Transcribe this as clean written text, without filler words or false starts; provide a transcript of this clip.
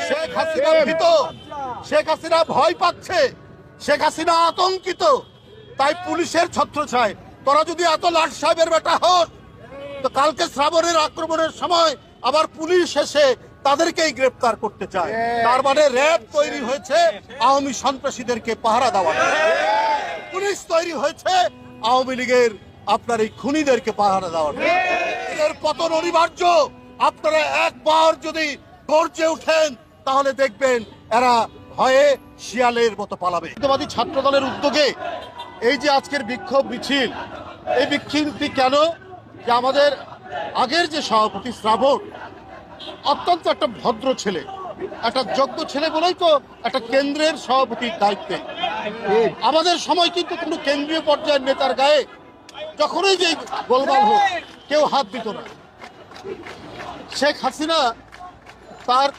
শেখ হাসিনা ভীত, শেখ হাসিনা ভয় পাচ্ছে, শেখ হাসিনা আতঙ্কিত। তাই পুলিশের ছত্রছায় তোরা যদি এত লাট সাহেবের বেটা হোস, তো কালকে শ্রাবণের আক্রমণের সময় আবার পুলিশ এসে তাদেরকেই গ্রেফতার করতে চায়। তার মানে র্যাব তৈরি হয়েছে আওয়ামী সন্ত্রাসীদেরকে পাহারা দেওয়ার, পুলিশ তৈরি হয়েছে আওয়ামী লীগের আপনার এই খুনিদেরকে পাহারা দেওয়ার। এদের পতন অনিবার্য। আপনারা একবার যদি গর্জে উঠেন তাহলে দেখবেন এরা ভয়ে শিয়ালের মতো পালাবে। হিন্দুবাদী ছাত্র দলের উদ্যোগে এই যে আজকের বিক্ষোভ মিছিল, এই মিছিলটি কেন? যে আমাদের আগের যে সভাপতি শ্রাবণ অত্যন্ত একটা ভদ্র ছেলে, একটা যোগ্য ছেলে বলেই তো একটা কেন্দ্রের সভাপতির দায়িত্বে। আমাদের সময় কিন্তু কোনো কেন্দ্রীয় পর্যায়ের নেতার গায়ে যখনই যে গোলমাল হোক কেউ হাত দিত না। শেখ হাসিনা তার